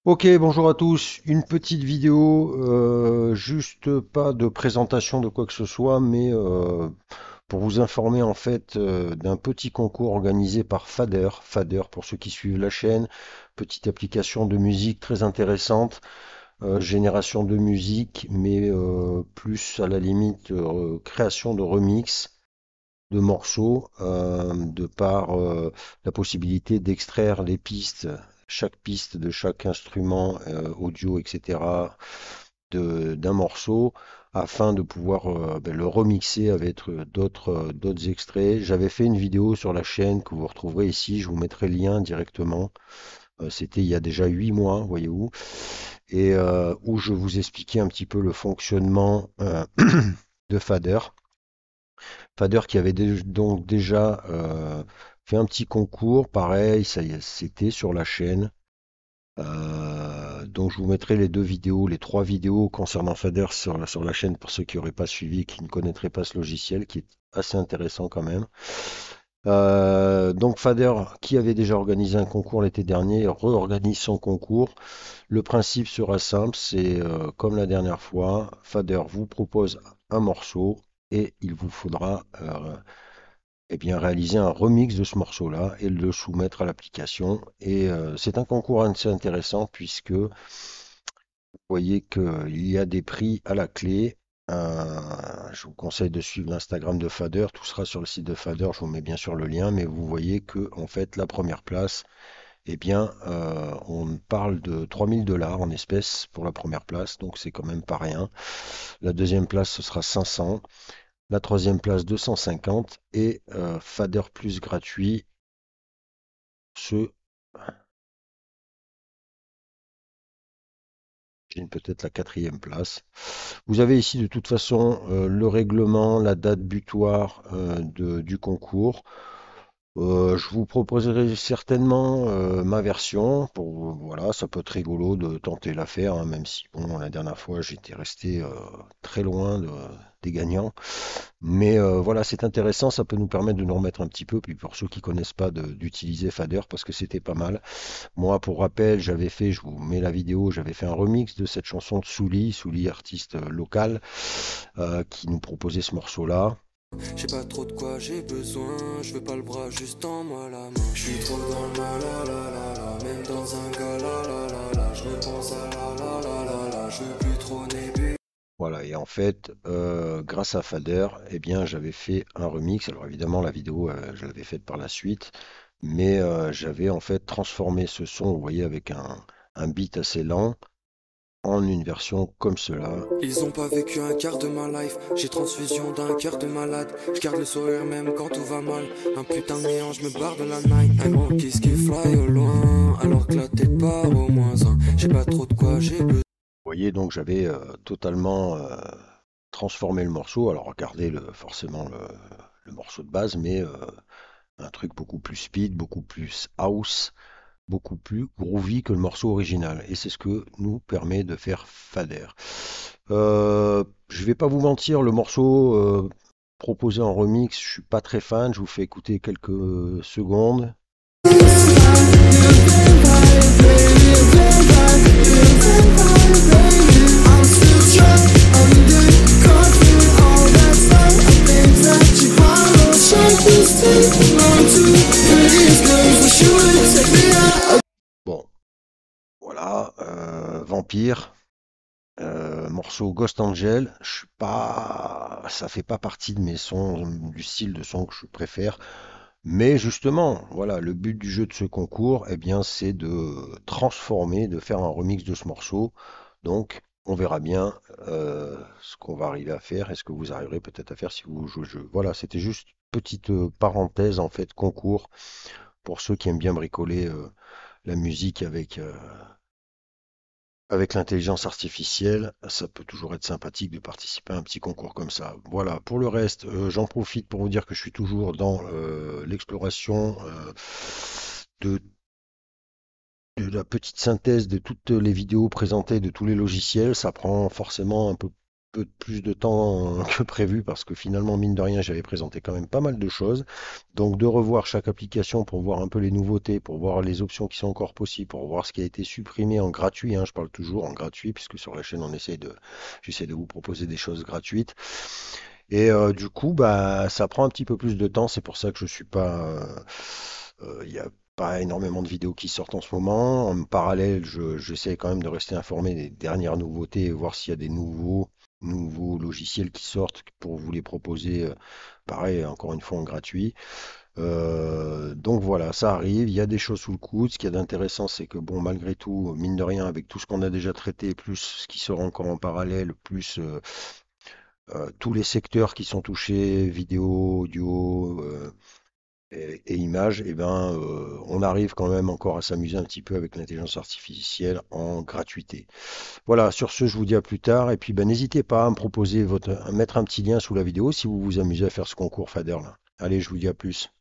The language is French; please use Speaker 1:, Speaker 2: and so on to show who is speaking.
Speaker 1: Ok, bonjour à tous. Une petite vidéo, juste pas de présentation de quoi que ce soit, mais pour vous informer en fait d'un petit concours organisé par Fader. Fader, pour ceux qui suivent la chaîne, petite application de musique très intéressante, génération de musique, mais plus à la limite création de remix de morceaux, de par la possibilité d'extraire les pistes, chaque piste de chaque instrument audio, etc., d'un morceau, afin de pouvoir le remixer avec d'autres extraits. J'avais fait une vidéo sur la chaîne que vous retrouverez ici, je vous mettrai le lien directement. C'était il y a déjà 8 mois, voyez-vous, et où je vous expliquais un petit peu le fonctionnement de Fader. Fader qui avait donc déjà fait un petit concours, pareil, ça y est, c'était sur la chaîne. Donc je vous mettrai les deux vidéos, les trois vidéos concernant Fader sur la chaîne pour ceux qui n'auraient pas suivi, qui ne connaîtraient pas ce logiciel, qui est assez intéressant quand même. Donc Fader, qui avait déjà organisé un concours l'été dernier, réorganise son concours. Le principe sera simple, c'est comme la dernière fois, Fader vous propose un morceau et il vous faudra eh bien, réaliser un remix de ce morceau-là et le soumettre à l'application. Et c'est un concours assez intéressant puisque vous voyez qu'il y a des prix à la clé. Je vous conseille de suivre l'Instagram de Fader, tout sera sur le site de Fader, je vous mets bien sûr le lien, mais vous voyez que en fait la première place, eh bien, on parle de 3000 $ en espèces pour la première place, donc c'est quand même pas rien. La deuxième place, ce sera 500. La troisième place 250 et Fader Plus gratuit, ce peut-être la quatrième place. Vous avez ici de toute façon le règlement, la date butoir du concours. Je vous proposerai certainement ma version. Voilà, ça peut être rigolo de tenter l'affaire, hein, même si bon, la dernière fois j'étais resté très loin des gagnants. Mais voilà, c'est intéressant, ça peut nous permettre de nous remettre un petit peu, puis pour ceux qui connaissent pas, d'utiliser Fader parce que c'était pas mal. Moi, pour rappel, j'avais fait, je vous mets la vidéo, j'avais fait un remix de cette chanson de Souli, Souli artiste local, qui nous proposait ce morceau-là.
Speaker 2: Je sais pas trop de quoi j'ai besoin, je veux pas le bras juste en moi la main. Je suis trop dans le mal, la la la la, même dans un gars la la la la. Je repense à la la la la la, je veux plus trop nébu.
Speaker 1: Voilà, et en fait, grâce à Fader, eh bien, j'avais fait un remix. Alors évidemment, la vidéo, je l'avais faite par la suite, mais j'avais en fait transformé ce son, vous voyez, avec un beat assez lent, en une version comme cela.
Speaker 2: Ils ont pas vécu un quart de ma life, j'ai transfusion d'un cœur de malade. Je garde le sourire même quand tout va mal. Un putain de néant, je me barre de la night. Un gros kiss qui fly au loin, alors que la tête part au moins un. J'ai pas trop de quoi j'ai besoin.
Speaker 1: Vous voyez, donc j'avais totalement transformé le morceau. Alors regardez forcément le morceau de base, mais un truc beaucoup plus speed, beaucoup plus house, beaucoup plus groovy que le morceau original. Et c'est ce que nous permet de faire Fader. Je vais pas vous mentir, le morceau proposé en remix, je suis pas très fan. Je vous fais écouter quelques secondes. Bon, voilà, Vampire. Morceau Ghost Angel, je suis pas, ça fait pas partie de mes sons, du style de son que je préfère. Mais justement, voilà, le but du jeu de ce concours, eh bien, c'est de transformer, de faire un remix de ce morceau. Donc, on verra bien ce qu'on va arriver à faire et ce que vous arriverez peut-être à faire si vous jouez le jeu. Voilà, c'était juste petite parenthèse en fait, concours pour ceux qui aiment bien bricoler la musique avec l'intelligence artificielle, ça peut toujours être sympathique de participer à un petit concours comme ça. Voilà, pour le reste, j'en profite pour vous dire que je suis toujours dans l'exploration de, de la petite synthèse de toutes les vidéos présentées de tous les logiciels. Ça prend forcément un peu peu plus de temps que prévu parce que finalement, mine de rien, j'avais présenté quand même pas mal de choses. Donc de revoir chaque application pour voir un peu les nouveautés, pour voir les options qui sont encore possibles, pour voir ce qui a été supprimé en gratuit, hein, je parle toujours en gratuit, puisque sur la chaîne, j'essaie de vous proposer des choses gratuites. Et du coup, bah, ça prend un petit peu plus de temps. C'est pour ça que je suis pas. Il n'y a pas énormément de vidéos qui sortent en ce moment. En parallèle, j'essaie quand même de rester informé des dernières nouveautés et voir s'il y a des nouveaux logiciels qui sortent pour vous les proposer. Pareil, encore une fois en gratuit. Donc voilà, ça arrive. Il y a des choses sous le coude. Ce qu'il y a d'intéressant, c'est que bon, malgré tout, mine de rien, avec tout ce qu'on a déjà traité, plus ce qui sera encore en parallèle, plus tous les secteurs qui sont touchés, vidéo, audio et images, eh ben, on arrive quand même encore à s'amuser un petit peu avec l'intelligence artificielle en gratuité. Voilà, sur ce, je vous dis à plus tard. Et puis, ben, n'hésitez pas à me proposer à mettre un petit lien sous la vidéo si vous vous amusez à faire ce concours Fader là. Allez, je vous dis à plus.